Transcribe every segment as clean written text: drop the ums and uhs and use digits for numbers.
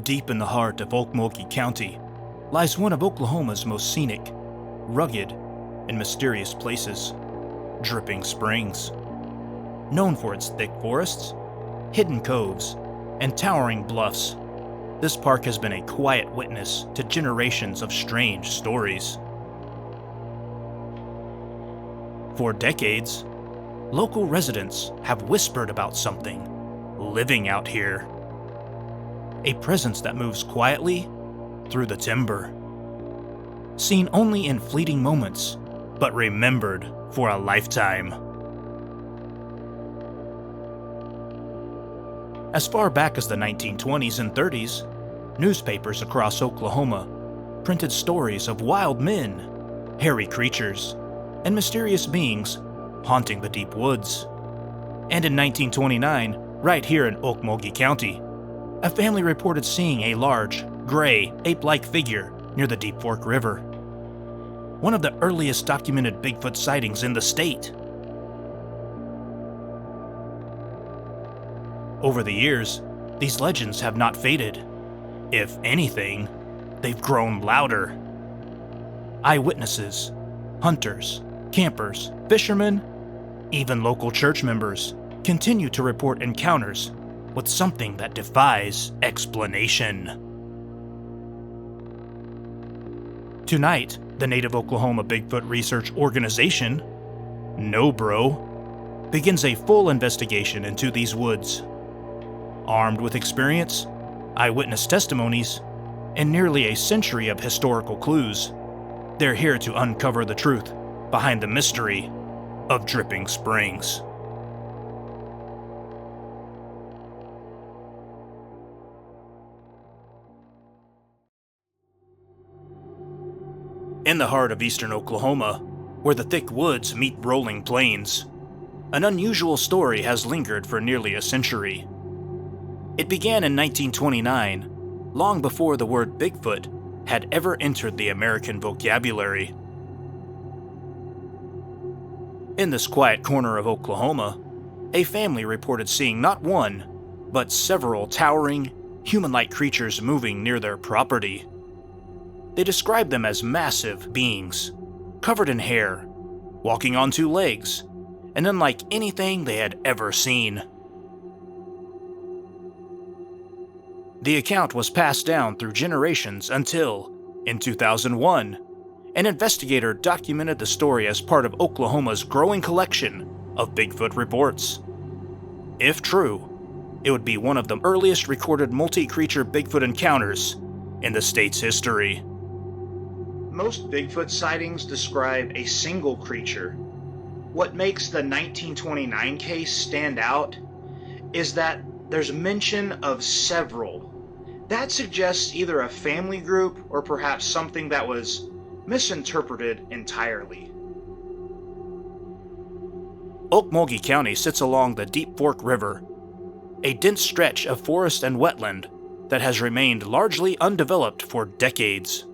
Deep in the heart of Okmulgee County lies one of Oklahoma's most scenic, rugged, and mysterious places, Dripping Springs. Known for its thick forests, hidden coves, and towering bluffs, this park has been a quiet witness to generations of strange stories. For decades, local residents have whispered about something living out here. A presence that moves quietly through the timber. Seen only in fleeting moments, but remembered for a lifetime. As far back as the 1920s and 30s, newspapers across Oklahoma printed stories of wild men, hairy creatures, and mysterious beings haunting the deep woods. And in 1929, right here in Okmulgee County, a family reported seeing a large, gray, ape-like figure near the Deep Fork River. One of the earliest documented Bigfoot sightings in the state. Over the years, these legends have not faded. If anything, they've grown louder. Eyewitnesses, hunters, campers, fishermen, even local church members continue to report encounters with something that defies explanation. Tonight, the Native Oklahoma Bigfoot Research Organization, NOBRO, begins a full investigation into these woods. Armed with experience, eyewitness testimonies, and nearly a century of historical clues, they're here to uncover the truth behind the mystery of Dripping Springs. In the heart of eastern Oklahoma, where the thick woods meet rolling plains, an unusual story has lingered for nearly a century. It began in 1929, long before the word Bigfoot had ever entered the American vocabulary. In this quiet corner of Oklahoma, a family reported seeing not one, but several towering, human-like creatures moving near their property. They described them as massive beings, covered in hair, walking on two legs, and unlike anything they had ever seen. The account was passed down through generations until, in 2001, an investigator documented the story as part of Oklahoma's growing collection of Bigfoot reports. If true, it would be one of the earliest recorded multi-creature Bigfoot encounters in the state's history. Most Bigfoot sightings describe a single creature. What makes the 1929 case stand out is that there's mention of several. That suggests either a family group or perhaps something that was misinterpreted entirely. Okmulgee County sits along the Deep Fork River, a dense stretch of forest and wetland that has remained largely undeveloped for decades.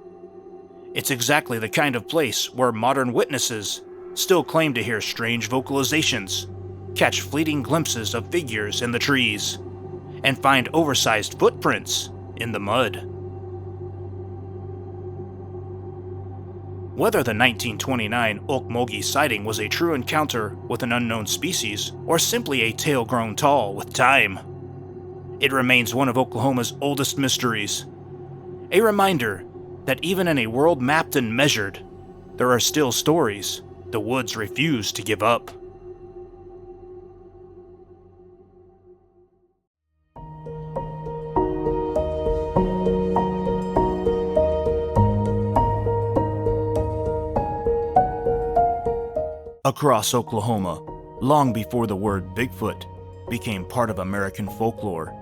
It's exactly the kind of place where modern witnesses still claim to hear strange vocalizations, catch fleeting glimpses of figures in the trees, and find oversized footprints in the mud. Whether the 1929 Okmulgee sighting was a true encounter with an unknown species or simply a tale grown tall with time, it remains one of Oklahoma's oldest mysteries. A reminder that even in a world mapped and measured, there are still stories the woods refuse to give up. Across Oklahoma, long before the word Bigfoot became part of American folklore,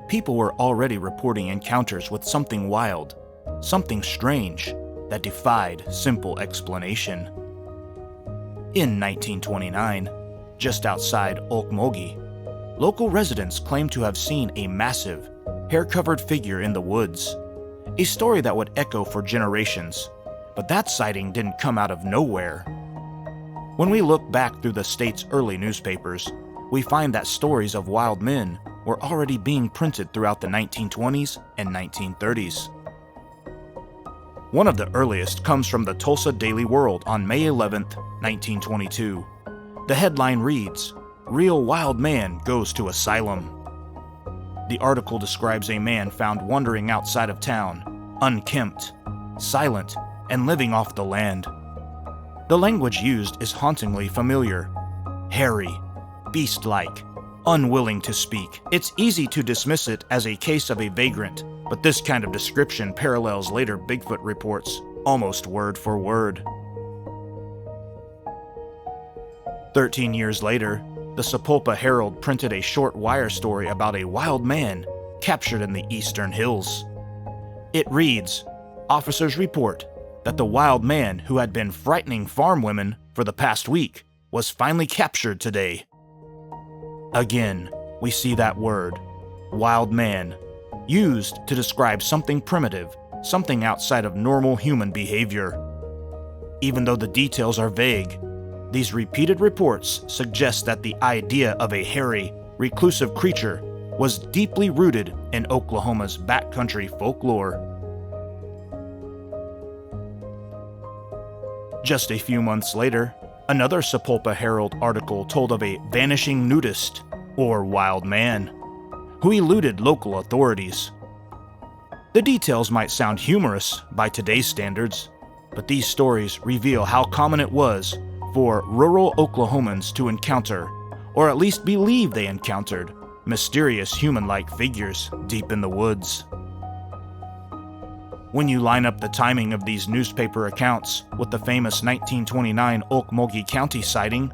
people were already reporting encounters with something wild, something strange that defied simple explanation. In 1929, just outside Okmulgee, local residents claimed to have seen a massive, hair-covered figure in the woods, a story that would echo for generations, but that sighting didn't come out of nowhere. When we look back through the state's early newspapers, we find that stories of wild men, were already being printed throughout the 1920s and 1930s. One of the earliest comes from the Tulsa Daily World on May 11, 1922. The headline reads, "Real Wild Man Goes to Asylum." The article describes a man found wandering outside of town, unkempt, silent, and living off the land. The language used is hauntingly familiar. Hairy, beast-like, unwilling to speak. It's easy to dismiss it as a case of a vagrant, but this kind of description parallels later Bigfoot reports, almost word for word. 13 years later, the Sapulpa Herald printed a short wire story about a wild man captured in the eastern hills. It reads, "Officers report that the wild man who had been frightening farm women for the past week was finally captured today." Again, we see that word, wild man, used to describe something primitive, something outside of normal human behavior. Even though the details are vague, these repeated reports suggest that the idea of a hairy, reclusive creature was deeply rooted in Oklahoma's backcountry folklore. Just a few months later, another Sapulpa Herald article told of a vanishing nudist, or wild man, who eluded local authorities. The details might sound humorous by today's standards, but these stories reveal how common it was for rural Oklahomans to encounter, or at least believe they encountered, mysterious human-like figures deep in the woods. When you line up the timing of these newspaper accounts with the famous 1929 Okmulgee County sighting,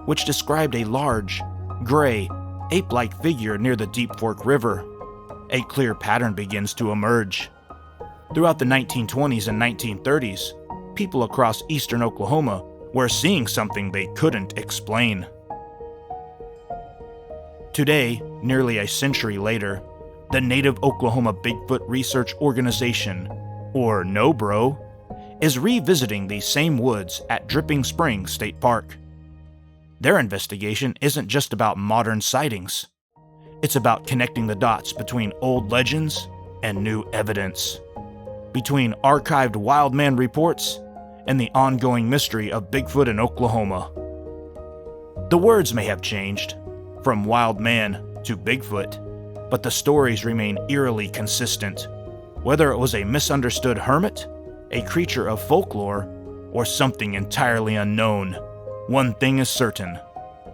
which described a large, gray, ape-like figure near the Deep Fork River, a clear pattern begins to emerge. Throughout the 1920s and 1930s, people across eastern Oklahoma were seeing something they couldn't explain. Today, nearly a century later, the Native Oklahoma Bigfoot Research Organization, or NOBRO, is revisiting these same woods at Dripping Springs State Park. Their investigation isn't just about modern sightings. It's about connecting the dots between old legends and new evidence, between archived wild man reports and the ongoing mystery of Bigfoot in Oklahoma. The words may have changed, from wild man to Bigfoot, but the stories remain eerily consistent. Whether it was a misunderstood hermit, a creature of folklore, or something entirely unknown, one thing is certain: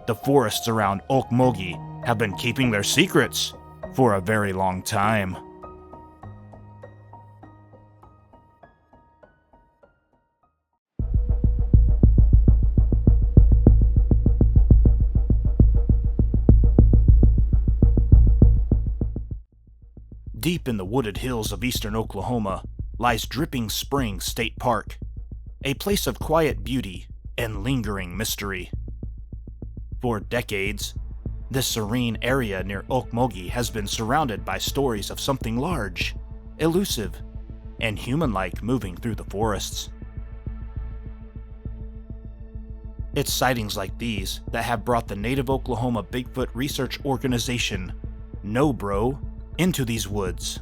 the forests around Okmulgee have been keeping their secrets for a very long time. Deep in the wooded hills of eastern Oklahoma lies Dripping Springs State Park, a place of quiet beauty and lingering mystery. For decades, this serene area near Okmulgee has been surrounded by stories of something large, elusive, and human-like moving through the forests. It's sightings like these that have brought the Native Oklahoma Bigfoot Research Organization, NOBRO, into these woods.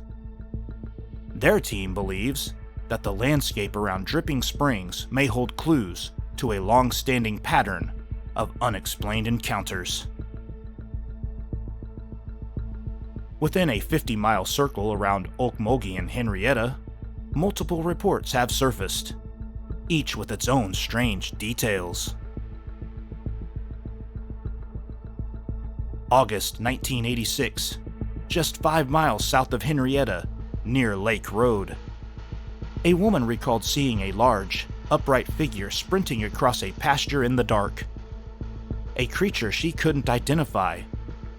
Their team believes that the landscape around Dripping Springs may hold clues to a long-standing pattern of unexplained encounters. Within a 50-mile circle around Okmulgee and Henrietta, multiple reports have surfaced, each with its own strange details. August 1986, just 5 miles south of Henrietta, near Lake Road. A woman recalled seeing a large, upright figure sprinting across a pasture in the dark. A creature she couldn't identify,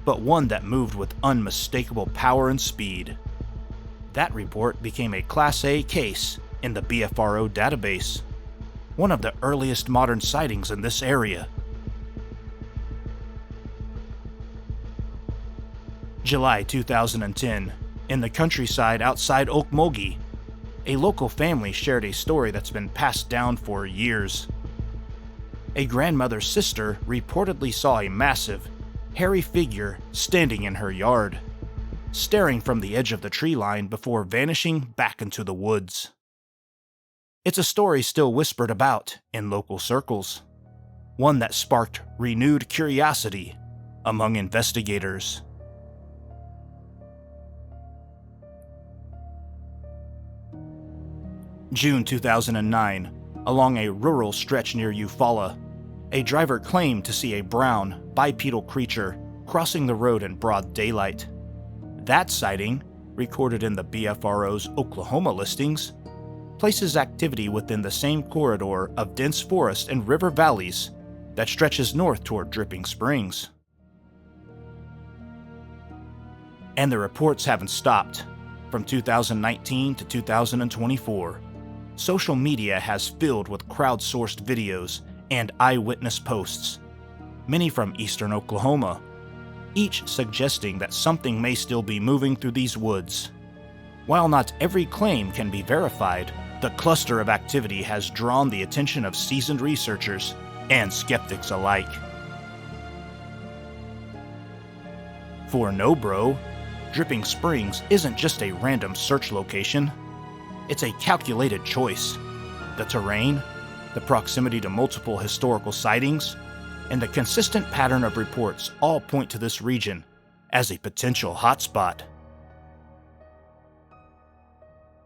but one that moved with unmistakable power and speed. That report became a Class A case in the BFRO database, one of the earliest modern sightings in this area. July 2010, in the countryside outside Okmulgee, a local family shared a story that's been passed down for years. A grandmother's sister reportedly saw a massive, hairy figure standing in her yard, staring from the edge of the tree line before vanishing back into the woods. It's a story still whispered about in local circles, one that sparked renewed curiosity among investigators. June 2009, along a rural stretch near Eufaula, a driver claimed to see a brown, bipedal creature crossing the road in broad daylight. That sighting, recorded in the BFRO's Oklahoma listings, places activity within the same corridor of dense forest and river valleys that stretches north toward Dripping Springs. And the reports haven't stopped. From 2019 to 2024, social media has filled with crowdsourced videos and eyewitness posts, many from eastern Oklahoma, each suggesting that something may still be moving through these woods. While not every claim can be verified, the cluster of activity has drawn the attention of seasoned researchers and skeptics alike. For No Bro, Dripping Springs isn't just a random search location. It's a calculated choice. The terrain, the proximity to multiple historical sightings, and the consistent pattern of reports all point to this region as a potential hotspot.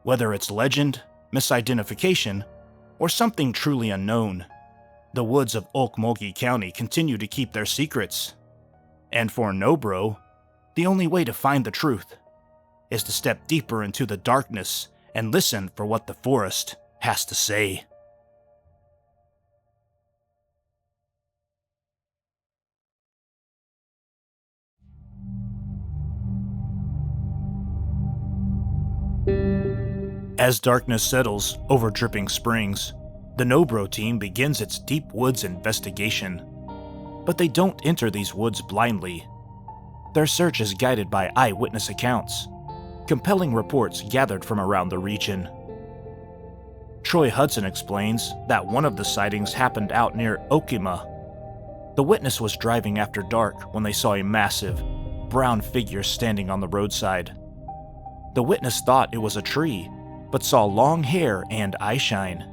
Whether it's legend, misidentification, or something truly unknown, the woods of Okmulgee County continue to keep their secrets. And for No Bro, the only way to find the truth is to step deeper into the darkness and listen for what the forest has to say. As darkness settles over Dripping Springs, the No Bro team begins its deep woods investigation. But they don't enter these woods blindly. Their search is guided by eyewitness accounts, compelling reports gathered from around the region. Troy Hudson explains that one of the sightings happened out near Okmulgee. The witness was driving after dark when they saw a massive, brown figure standing on the roadside. The witness thought it was a tree, but saw long hair and eyeshine.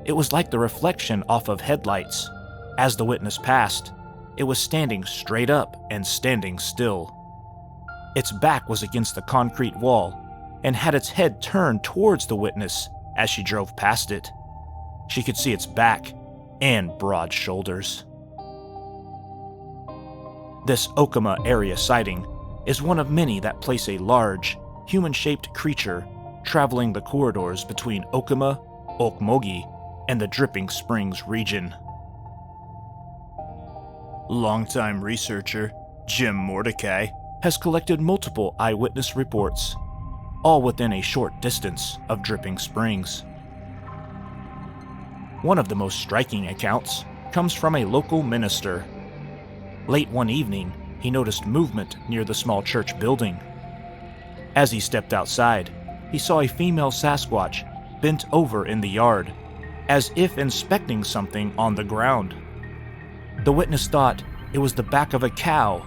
It was like the reflection off of headlights. As the witness passed, it was standing straight up and standing still. Its back was against the concrete wall and had its head turned towards the witness as she drove past it. She could see its back and broad shoulders. This Okmulgee area sighting is one of many that place a large, human-shaped creature traveling the corridors between Okmulgee, and the Dripping Springs region. Longtime researcher Jim Mordecai has collected multiple eyewitness reports, all within a short distance of Dripping Springs. One of the most striking accounts comes from a local minister. Late one evening, he noticed movement near the small church building. As he stepped outside, he saw a female Sasquatch bent over in the yard, as if inspecting something on the ground. The witness thought it was the back of a cow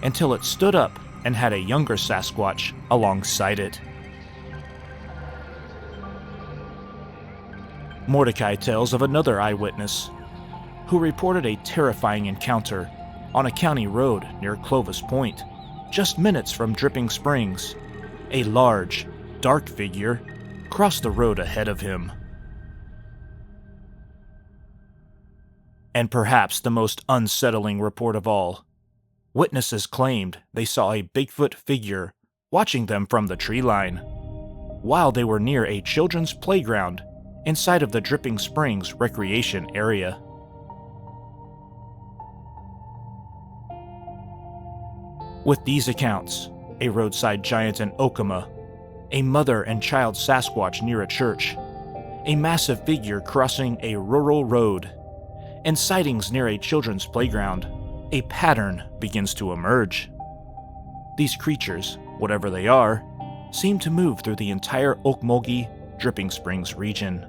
until it stood up and had a younger Sasquatch alongside it. Mordecai tells of another eyewitness who reported a terrifying encounter on a county road near Clovis Point, just minutes from Dripping Springs. A large, dark figure crossed the road ahead of him. And perhaps the most unsettling report of all, witnesses claimed they saw a Bigfoot figure watching them from the tree line, while they were near a children's playground inside of the Dripping Springs recreation area. With these accounts, a roadside giant in Okmulgee, a mother and child Sasquatch near a church, a massive figure crossing a rural road, and sightings near a children's playground, a pattern begins to emerge. These creatures, whatever they are, seem to move through the entire Okmulgee, Dripping Springs region.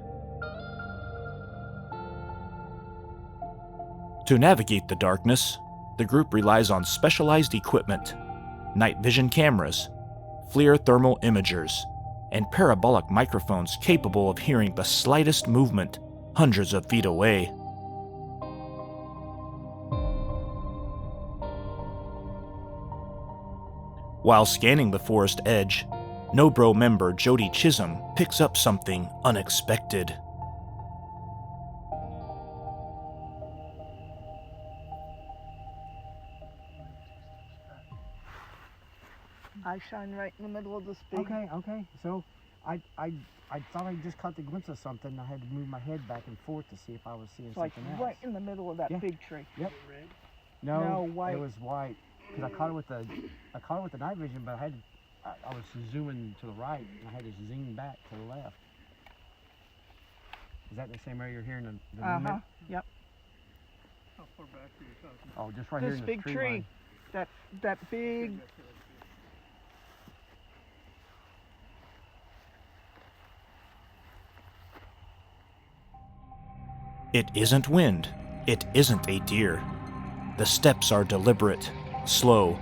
To navigate the darkness, the group relies on specialized equipment, night vision cameras, FLIR thermal imagers, and parabolic microphones capable of hearing the slightest movement hundreds of feet away. While scanning the forest edge, NoBro member Jody Chisholm picks up something unexpected. I shine right in the middle of this big... Okay. So I thought I just caught the glimpse of something. I had to move my head back and forth to see if I was seeing like something else. Right in the middle of that big tree. Yep. Red? No, white. It was white. Because I caught it with the night vision, but I was zooming to the right, and I had to zoom back to the left. Is that the same area you're hearing the movement? Yep. How far back are you talking? Oh, just right here This in this big tree tree. line. That big... It isn't wind. It isn't a deer. The steps are deliberate, slow,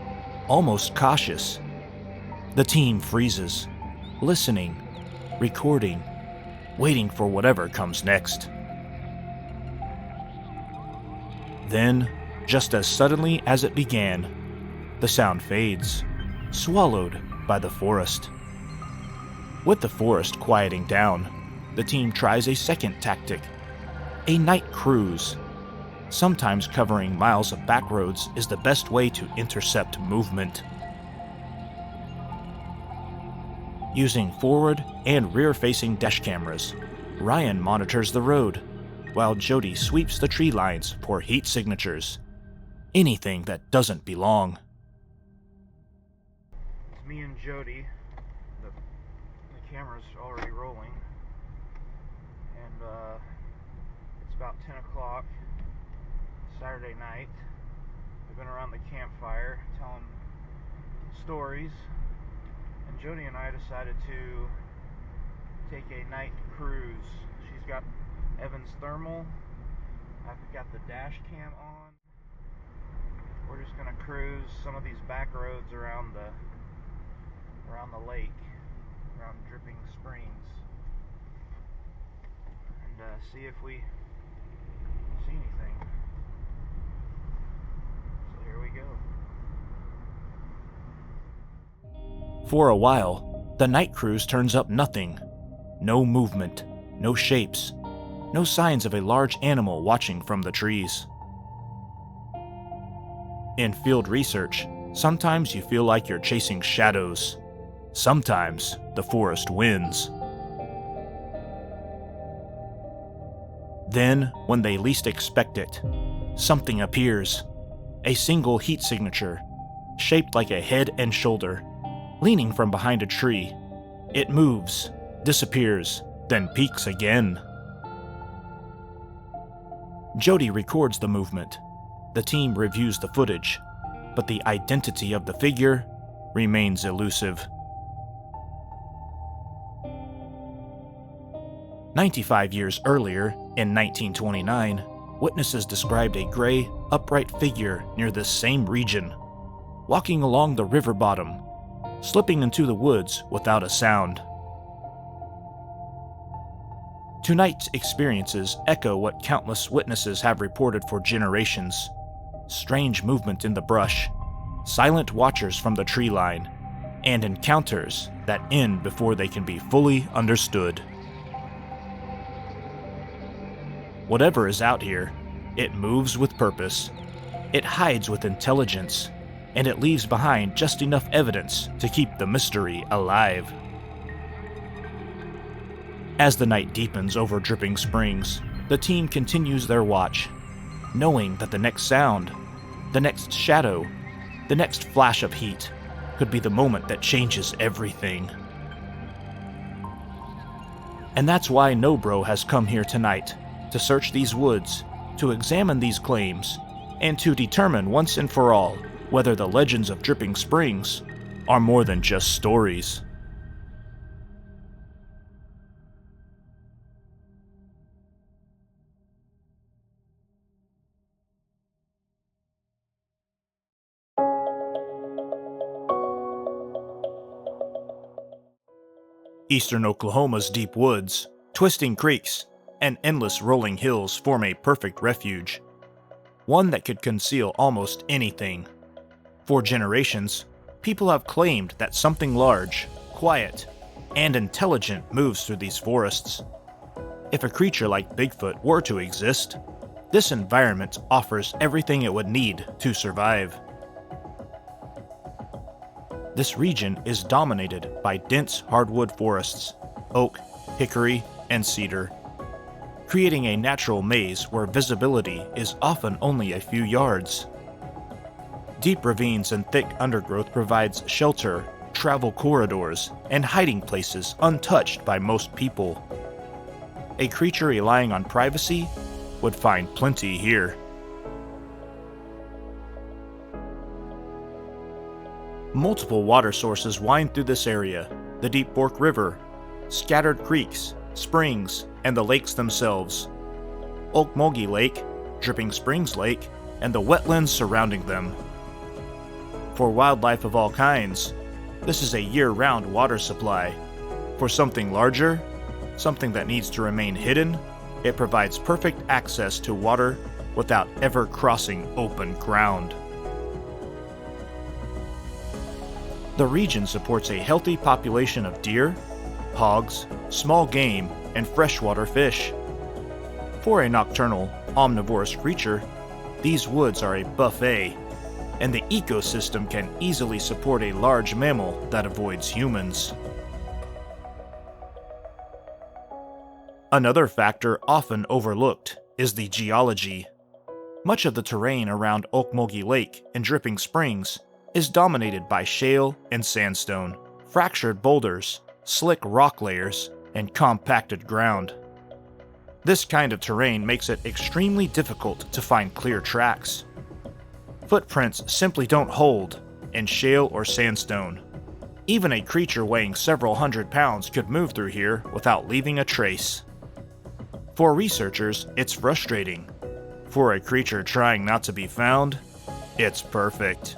almost cautious. The team freezes, listening, recording, waiting for whatever comes next. Then, just as suddenly as it began, the sound fades, swallowed by the forest. With the forest quieting down, the team tries a second tactic, a night cruise. Sometimes covering miles of back roads is the best way to intercept movement. Using forward and rear-facing dash cameras, Ryan monitors the road, while Jody sweeps the tree lines for heat signatures. Anything that doesn't belong. It's me and Jody. The camera's already rolling. And it's about 10 o'clock Saturday night. We've been around the campfire telling stories. And Jody and I decided to take a night cruise. She's got Evan's thermal. I've got the dash cam on. We're just gonna cruise some of these back roads around the lake, around Dripping Springs, and see if we see anything. So here we go. For a while, the night cruise turns up nothing. No movement, no shapes, no signs of a large animal watching from the trees. In field research, sometimes you feel like you're chasing shadows. Sometimes the forest wins. Then, when they least expect it, something appears. A single heat signature, shaped like a head and shoulder, leaning from behind a tree. It moves, disappears, then peaks again. Jody records the movement. The team reviews the footage, but the identity of the figure remains elusive. 95 years earlier, in 1929, witnesses described a gray, upright figure near this same region, walking along the river bottom, slipping into the woods without a sound. Tonight's experiences echo what countless witnesses have reported for generations. Strange movement in the brush, silent watchers from the tree line, and encounters that end before they can be fully understood. Whatever is out here, it moves with purpose, it hides with intelligence, and it leaves behind just enough evidence to keep the mystery alive. As the night deepens over Dripping Springs, the team continues their watch, knowing that the next sound, the next shadow, the next flash of heat could be the moment that changes everything. And that's why NoBro has come here tonight, to search these woods, to examine these claims, and to determine once and for all whether the legends of Dripping Springs are more than just stories. Eastern Oklahoma's deep woods, twisting creeks, and endless rolling hills form a perfect refuge, one that could conceal almost anything. For generations, people have claimed that something large, quiet, and intelligent moves through these forests. If a creature like Bigfoot were to exist, this environment offers everything it would need to survive. This region is dominated by dense hardwood forests, oak, hickory, and cedar, creating a natural maze where visibility is often only a few yards. Deep ravines and thick undergrowth provides shelter, travel corridors, and hiding places untouched by most people. A creature relying on privacy would find plenty here. Multiple water sources wind through this area: the Deep Fork River, scattered creeks, springs, and the lakes themselves. Okmulgee Lake, Dripping Springs Lake, and the wetlands surrounding them. For wildlife of all kinds, this is a year-round water supply. For something larger, something that needs to remain hidden, it provides perfect access to water without ever crossing open ground. The region supports a healthy population of deer, hogs, small game, and freshwater fish. For a nocturnal, omnivorous creature, these woods are a buffet, and the ecosystem can easily support a large mammal that avoids humans. Another factor often overlooked is the geology. Much of the terrain around Okmulgee Lake and Dripping Springs is dominated by shale and sandstone, fractured boulders, slick rock layers, and compacted ground. This kind of terrain makes it extremely difficult to find clear tracks. Footprints simply don't hold in shale or sandstone. Even a creature weighing several hundred pounds could move through here without leaving a trace. For researchers, it's frustrating. For a creature trying not to be found, it's perfect.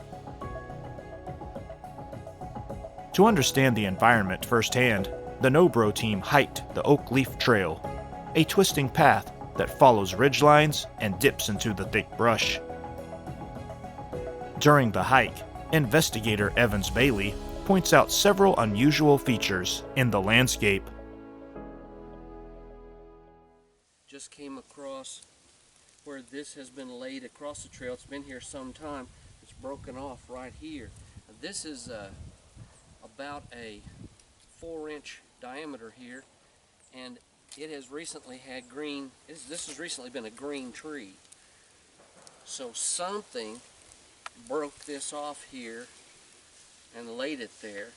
To understand the environment firsthand, the No-Bro team hiked the Oak Leaf Trail, a twisting path that follows ridgelines and dips into the thick brush. During the hike, investigator Evans Bailey points out several unusual features in the landscape. Just came across where this has been laid across the trail. It's been here some time. It's broken off right here. This is about a 4-inch diameter here, and it has recently had green. This has recently been a green tree. So something broke this off here and laid it there,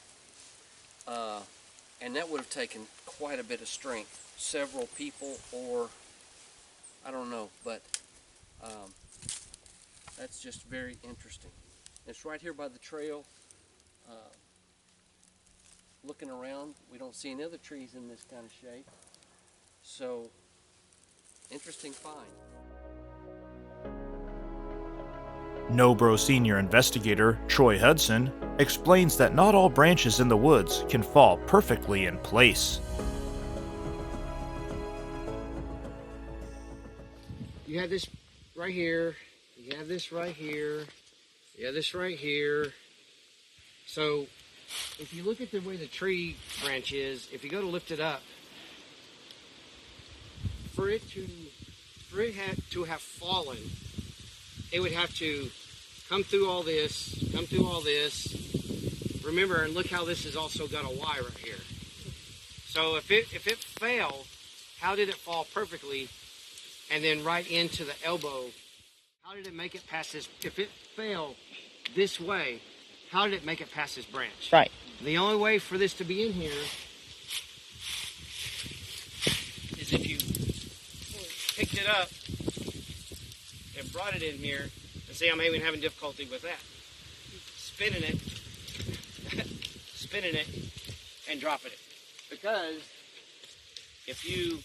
and that would have taken quite a bit of strength. Several people, or I don't know, but that's just very interesting. It's right here by the trail. Looking around, we don't see any other trees in this kind of shape. So, interesting find. No-Bro senior investigator Troy Hudson explains that not all branches in the woods can fall perfectly in place. You have this right here, you have this right here, you have this right here. So if you look at the way the tree branch is, if you go to lift it up, for it to have fallen, it would have to come through all this, Remember, and look how this has also got a Y right here. So if it fell, how did it fall perfectly? And then right into the elbow, how did it make it past this? If it fell this way, how did it make it past this branch? Right. The only way for this to be in here is if you picked it up and brought it in here. And see, I'm even having difficulty with that. Spinning it and dropping it. Because if you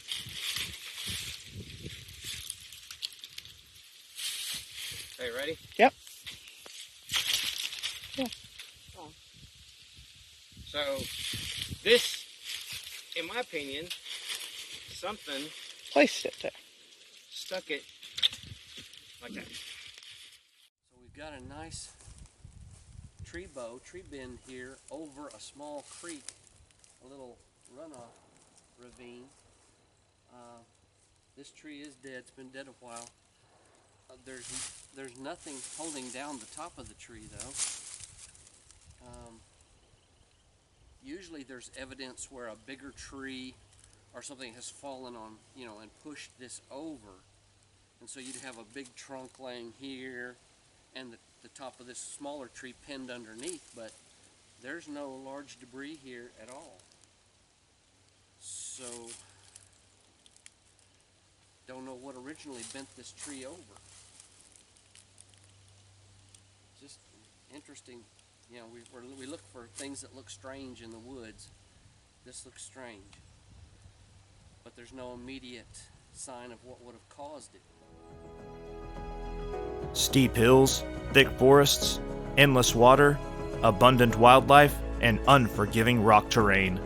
okay, ready? Yep. So this in my opinion, something Placed it there. stuck it like that. So we've got a nice tree bend here over a small creek, a little runoff ravine. This tree is dead. It's been dead a while. There's nothing holding down the top of the tree though. Usually there's evidence where a bigger tree or something has fallen on, and pushed this over. And so you'd have a big trunk laying here and the top of this smaller tree pinned underneath, but there's no large debris here at all. So, don't know what originally bent this tree over. Just interesting. We look for things that look strange in the woods. This looks strange, but there's no immediate sign of what would have caused it. Steep hills, thick forests, endless water, abundant wildlife, and unforgiving rock terrain.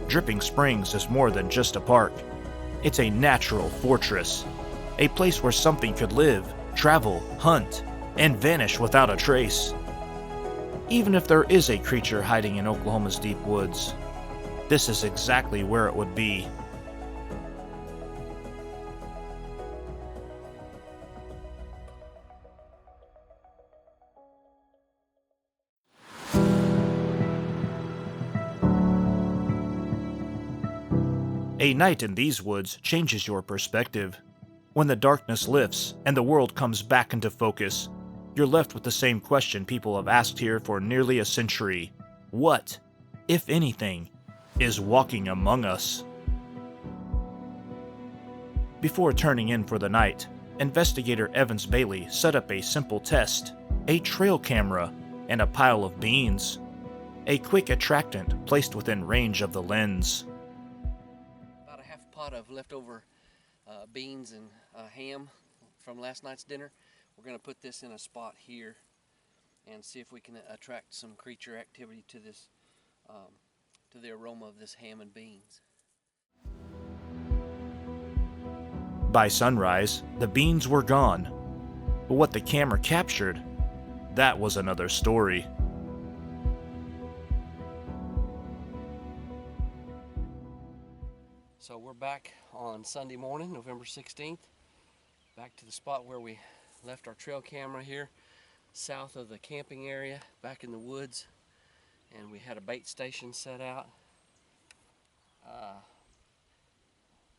Dripping Springs is more than just a park. It's a natural fortress, a place where something could live, travel, hunt, and vanish without a trace. Even if there is a creature hiding in Oklahoma's deep woods, this is exactly where it would be. A night in these woods changes your perspective. When the darkness lifts and the world comes back into focus, you're left with the same question people have asked here for nearly a century. What, if anything, is walking among us? Before turning in for the night, investigator Evans Bailey set up a simple test: a trail camera and a pile of beans. A quick attractant placed within range of the lens. About a half pot of leftover beans and ham from last night's dinner. We're going to put this in a spot here and see if we can attract some creature activity to this, to the aroma of this ham and beans. By sunrise, the beans were gone. But what the camera captured, that was another story. So we're back on Sunday morning, November 16th, back to the spot where we left our trail camera here, south of the camping area, back in the woods, and we had a bait station set out.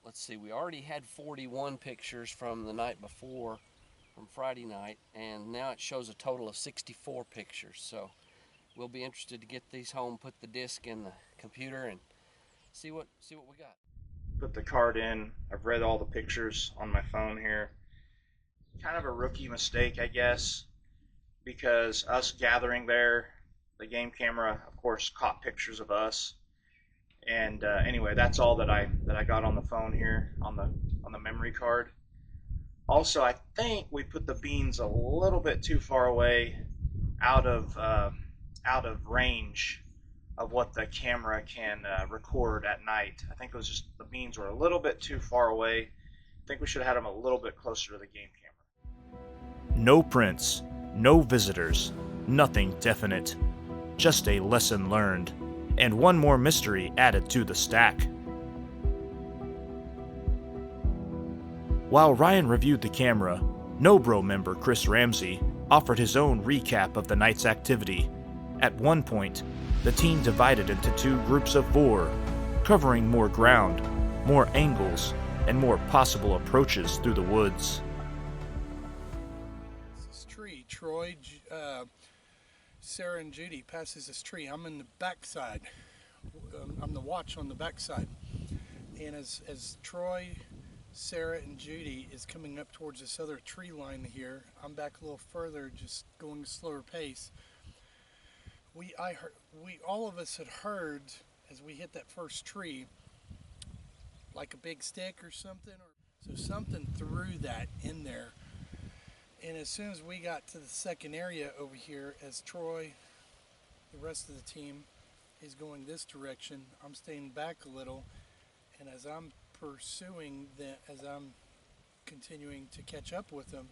Let's see, we already had 41 pictures from the night before, from Friday night, and now it shows a total of 64 pictures. So we'll be interested to get these home, put the disc in the computer, and see what we got. Put the card in. I've read all the pictures on my phone here. Kind of a rookie mistake, I guess, because us gathering there, the game camera, of course, caught pictures of us. And anyway, that's all that I got on the phone here on the memory card. Also, I think we put the beans a little bit too far away, out of range of what the camera can record at night. I think it was just the beans were a little bit too far away. I think we should have had them a little bit closer to the game camera. No prints, no visitors, nothing definite. Just a lesson learned, and one more mystery added to the stack. While Ryan reviewed the camera, NoBro member Chris Ramsey offered his own recap of the night's activity. At one point, the team divided into 2 groups of 4, covering more ground, more angles, and more possible approaches through the woods. This tree, Troy, Sarah and Judy passes this tree. I'm in the backside. I'm the watch on the backside. And as Troy, Sarah, and Judy is coming up towards this other tree line here, I'm back a little further, just going a slower pace. All of us had heard as we hit that first tree, like a big stick or something. So something threw that in there. And as soon as we got to the second area over here, as Troy, the rest of the team, is going this direction, I'm staying back a little, And as I'm pursuing them, as I'm continuing to catch up with them,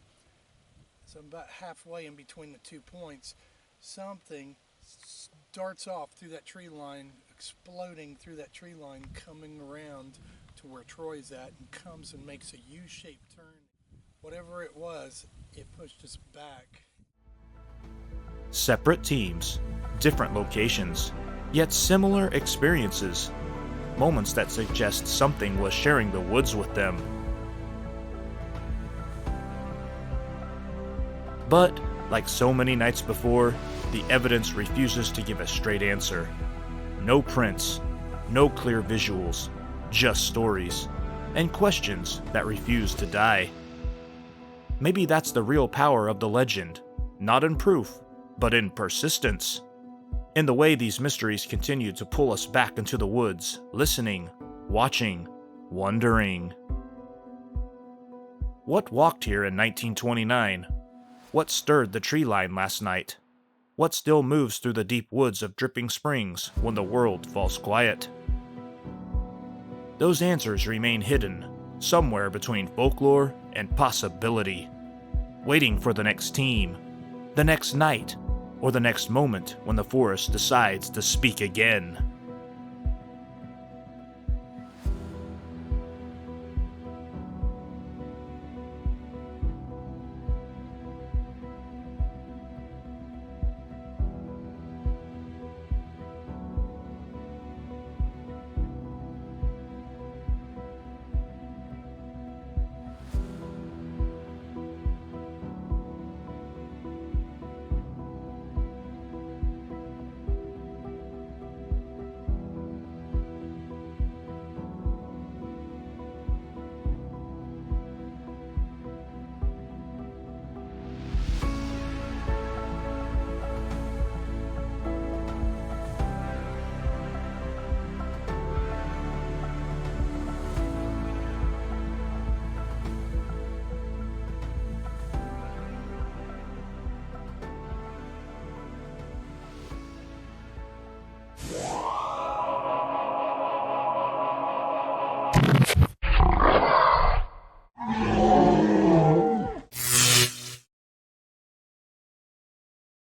so I'm about halfway in between the 2 points, something starts off through that tree line, exploding through that tree line, coming around to where Troy's at, and comes and makes a U-shaped turn. Whatever it was, it pushed us back. Separate teams, different locations, yet similar experiences. Moments that suggest something was sharing the woods with them. But, like so many nights before, the evidence refuses to give a straight answer. No prints, no clear visuals, just stories, and questions that refuse to die. Maybe that's the real power of the legend, not in proof, but in persistence. In the way these mysteries continue to pull us back into the woods, listening, watching, wondering. What walked here in 1929? What stirred the tree line last night? What still moves through the deep woods of Dripping Springs when the world falls quiet? Those answers remain hidden, somewhere between folklore and possibility, waiting for the next team, the next night, or the next moment when the forest decides to speak again.